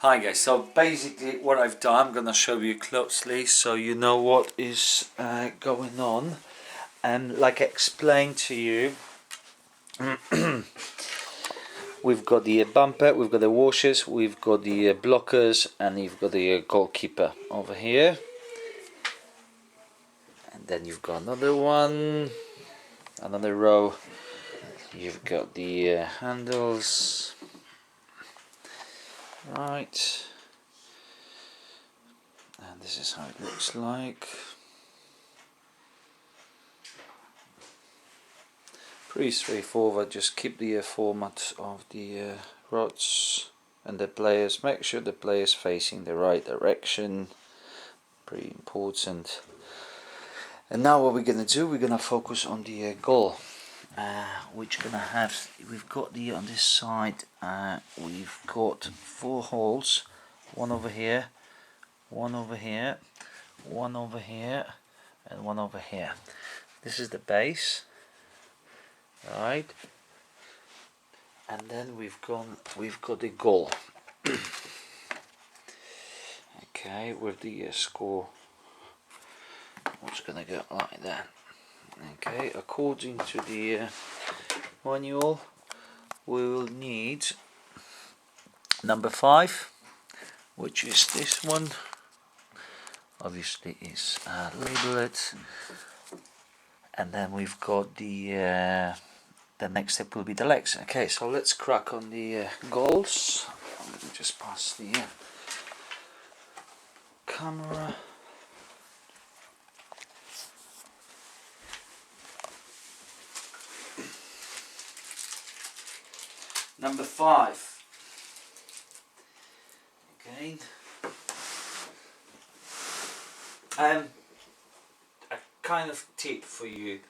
Hi guys, so basically what I've done, I'm gonna show you closely so you know what is going on. And like I explained to you, we've got the bumper, we've got the washers, we've got the blockers, and you've got the goalkeeper over here. And then you've got another one, another row. You've got the handles, right, and this is how it looks like. Pretty straightforward, just keep the format of the rods and the players. Make sure the player's facing the right direction, pretty important. And now what we're gonna do, we're gonna focus on the goal, which gonna have, we've got the, on this side, we've got 4 holes, one over here, one over here, one over here, and one over here. This is the base. Right, and then we've got the goal. Okay, with the score, what's gonna go like that. Okay, according to the manual, we will need number 5, which is this one. Obviously, is labeled, and then we've got the next step will be the legs. Okay, so let's crack on the goals. Let me just pass the camera. Number 5. Again. A kind of tip for you.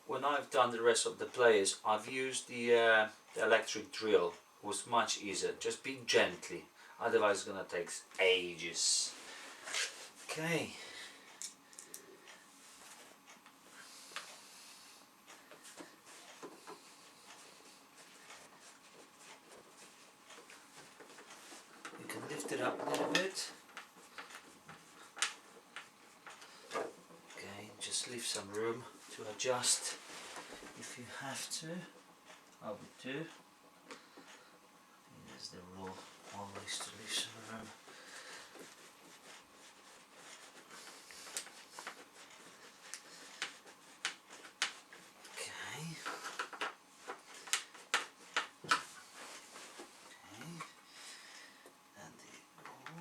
When I've done the rest of the players, I've used the electric drill. It was much easier. Just be gently, otherwise it's gonna take ages. Okay. You can lift it up a little bit. Okay, just leave some room to adjust if you have to. I would do. Here's the rule, always to leave some room. Okay. And the goal.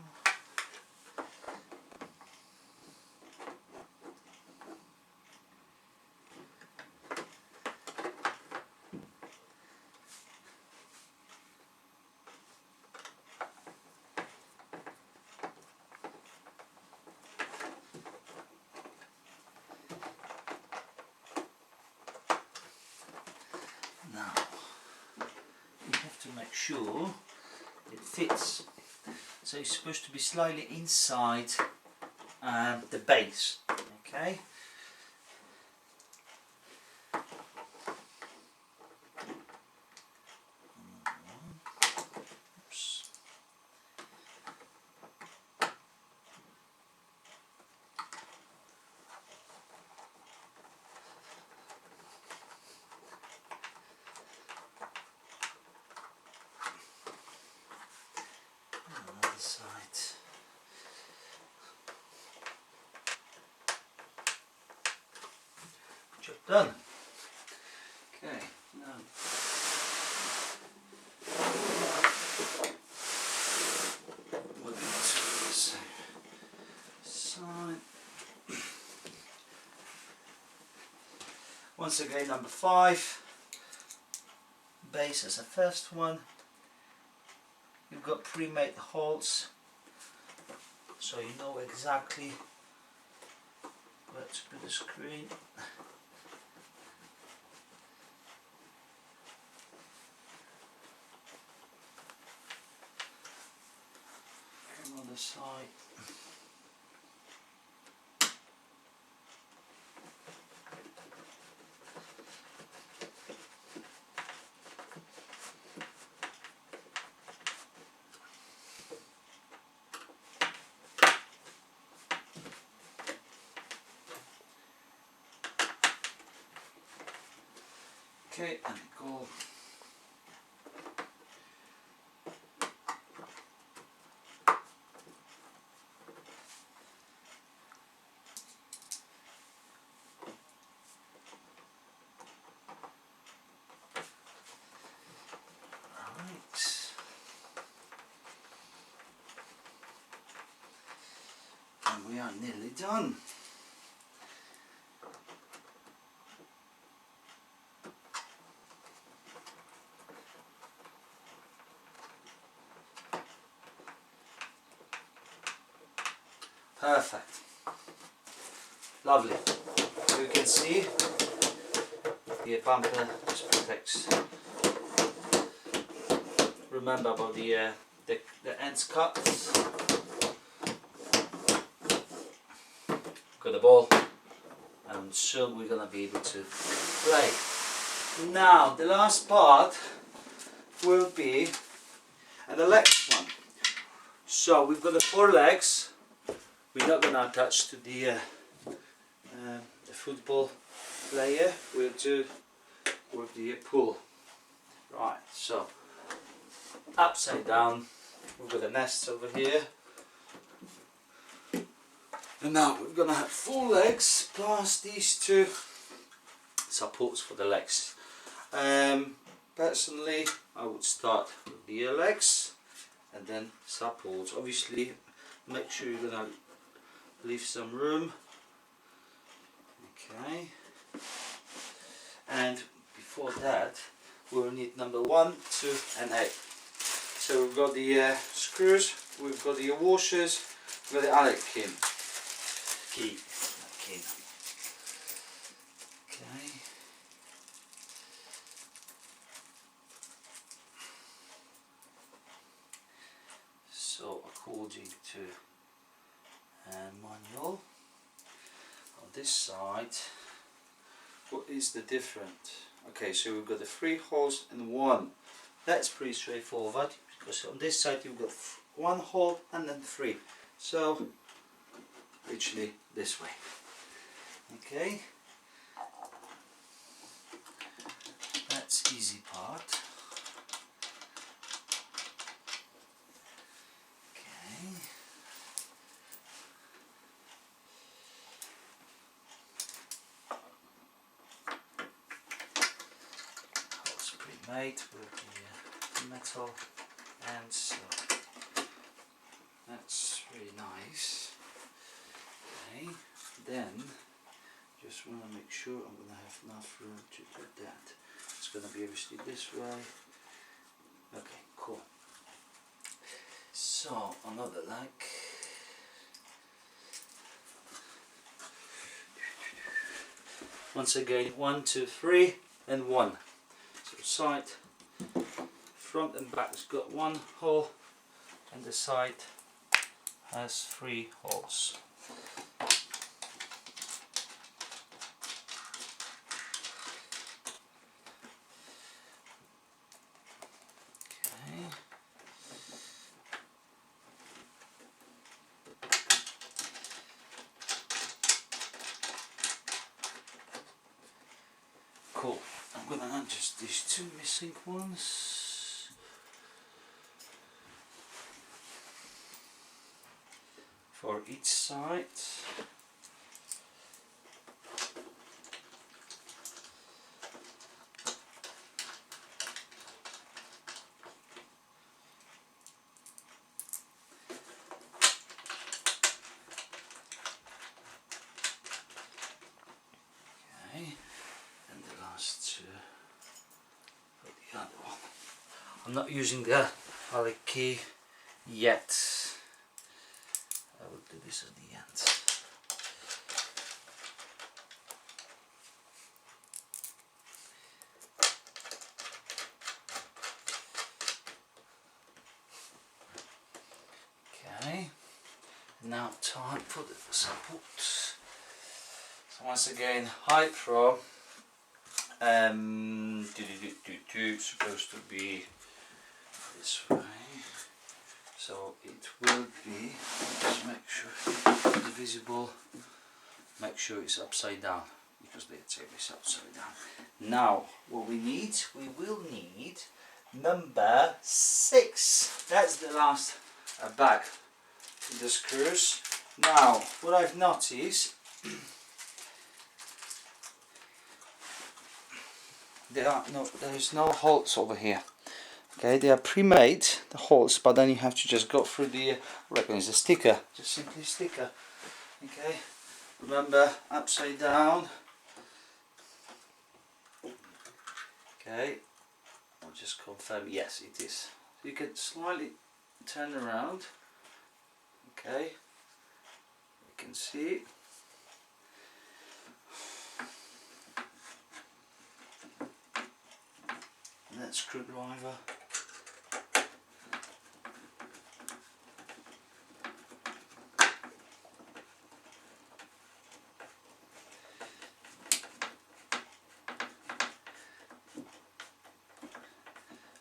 Now, you have to make sure it fits. So it's supposed to be slightly inside the base. Okay. Oops. Another side. Job done. Okay, now we'll go to the same side. Once again, number 5. Base as the first one. You've got pre-made holes, so you know exactly where to put the screen. From on the side. Okay, and go. And we are nearly done. Perfect. Lovely. You can see the bumper just protects. Remember about the ends cut. Got the ball, and soon we're gonna be able to play. Now the last part will be the legs one. So we've got the 4 legs. We're not gonna attach to the football player. We'll do with the pull. Right. So upside down. We've got the nest over here. And now we're gonna have 4 legs plus these 2 supports for the legs. Personally, I would start with the legs and then supports. Obviously, make sure you're gonna leave some room. Okay. And before that, we'll need number 1, 2, and 8. So we've got the screws, we've got the washers, we've got the Alec key. Okay. So according to manual, on this side, what is the difference? Okay, so we've got the 3 holes and 1. That's pretty straightforward because on this side you've got 1 hole and then 3. So literally this way. Okay, that's easy part. Okay. Holes pre-made with the metal, and so that's really nice. Okay, then just want to make sure I'm going to have enough room to do that. It's going to be obviously this way. Okay, cool. So another leg. Once again, 1, 2, 3, and 1. So side, front and back has got 1 hole, and the side has 3 holes. Cool. I'm going to adjust these 2 missing ones. For each side. I'm not using the Alec key yet. I will do this at the end. Okay, now time for the support. So once again, HYPRO. Supposed to be this way, so it will be, just make sure it's visible, make sure it's upside down. You because they take this upside down. Now what we will need number 6. That's the last bag with the screws. Now what I've noticed, there's no holes over here. Okay, they are pre-made, the holes, but then you have to just go through the, I reckon it's a sticker, just simply sticker. Okay, remember, upside down. Okay, I'll just confirm, yes it is. So you can slightly turn around. Okay, you can see. And that screwdriver.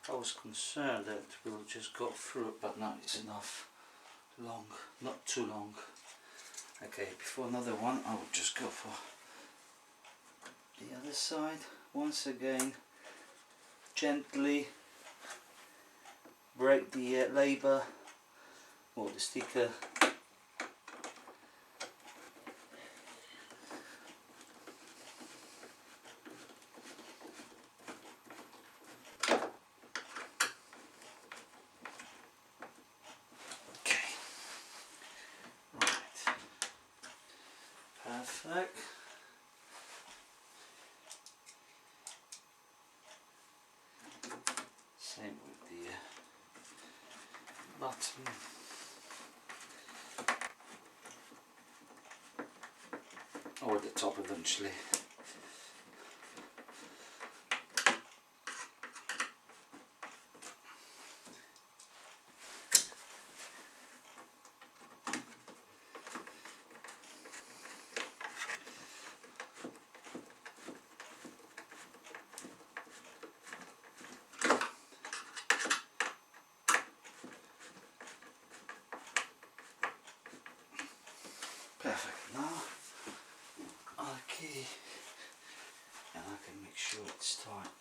I was concerned that we'll just go through it, but no, it's enough long, not too long. Okay, before another one, I will just go for the other side. Once again, gently break the label or the sticker. Perfect. Same with the button. Or the top eventually. Perfect. Now our key, and I can make sure it's tight.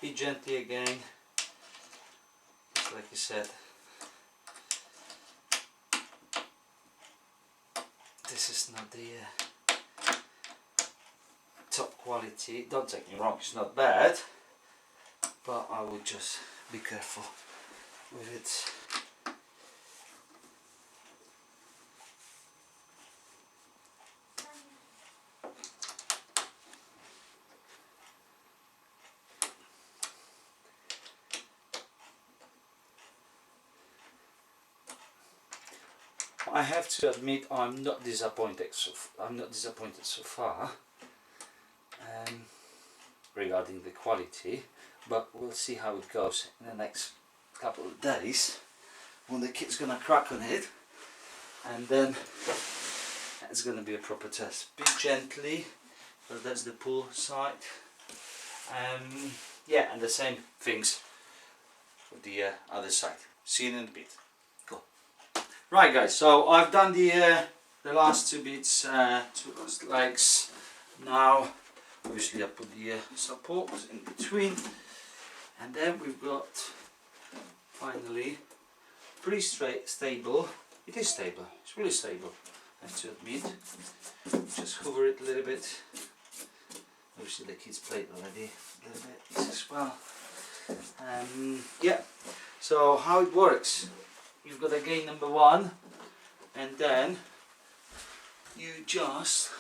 Be gently again, just like you said. This is not the top quality. Don't take me wrong, it's not bad, but I would just be careful with it. I have to admit, I'm not disappointed so far regarding the quality, but we'll see how it goes in the next couple of days when the kit's gonna crack on it, and then it's gonna be a proper test. Be gently, but that's the pull side. Yeah, and the same things with the other side. See you in a bit. Cool. Right guys, so I've done the last two bits, two last legs. Now obviously I put the support in between, and then we've got finally pretty stable. It is stable, it's really stable, I have to admit. Just hover it a little bit. Obviously the kids played already a little bit as well. Yeah, so how it works, you've got again number 1, and then you just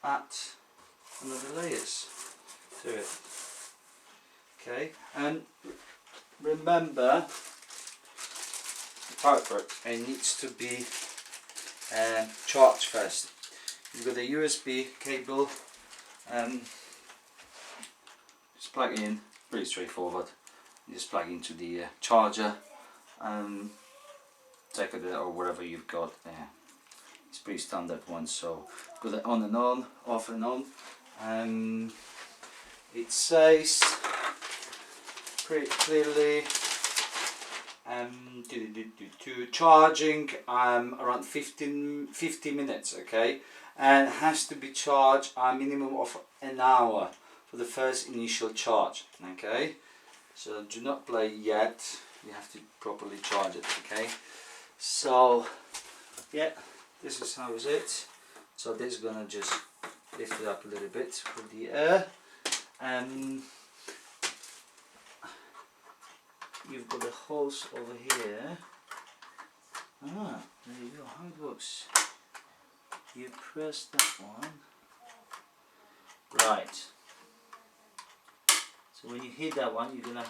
add another layers to it. Okay, and remember, it needs to be charged first. You've got a USB cable, just plug in, pretty straightforward. You just plug into the charger, take it or whatever you've got there. It's pretty standard one, so got it on and on, off and on. It says pretty clearly charging around 50 minutes, okay, and has to be charged a minimum of an hour for the first initial charge, okay. So do not play yet, you have to properly charge it, okay. So yeah, this is how is it. So this is gonna just lift it up a little bit with the air, and you've got the holes over here. Ah, there you go, how it works. You press that one. Right. So when you hit that one, you're gonna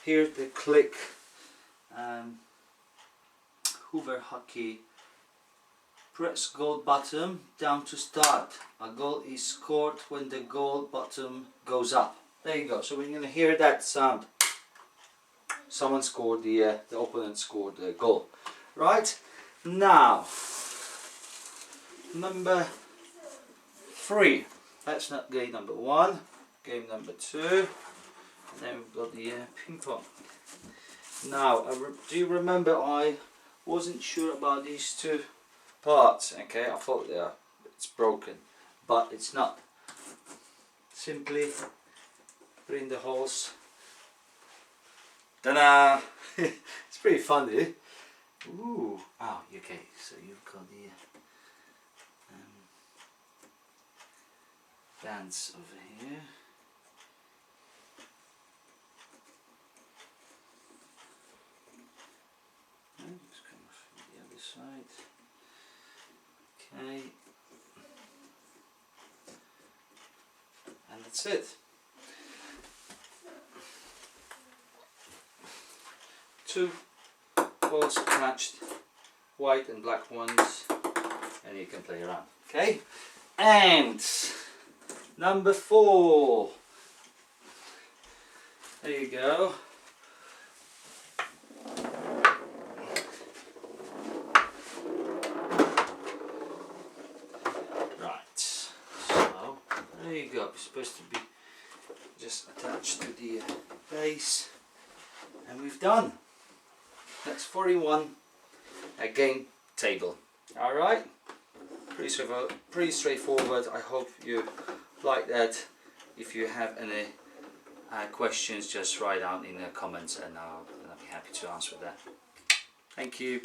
hear the click. Hoover hockey. Press goal button down to start. A goal is scored when the goal button goes up. There you go. So we're gonna hear that sound. Someone scored the opponent scored the goal. Right, now number 3. That's not game number 1. Game number 2. And then we've got the ping pong. Now, do you remember I wasn't sure about these 2 parts? Okay, I thought it's broken, but it's not. Simply put in the holes. Ta-da! It's pretty funny. Ooh, oh, okay, so you've got the bands over here. Just come from the other side. Okay. And that's it. 2 balls attached, white and black ones, and you can play around. Okay, and number 4. There you go. Right, so there you go. It's supposed to be just attached to the base, and we've done. That's 41 a game table. Alright, pretty straightforward. I hope you like that. If you have any questions, just write down in the comments and I'll be happy to answer that. Thank you.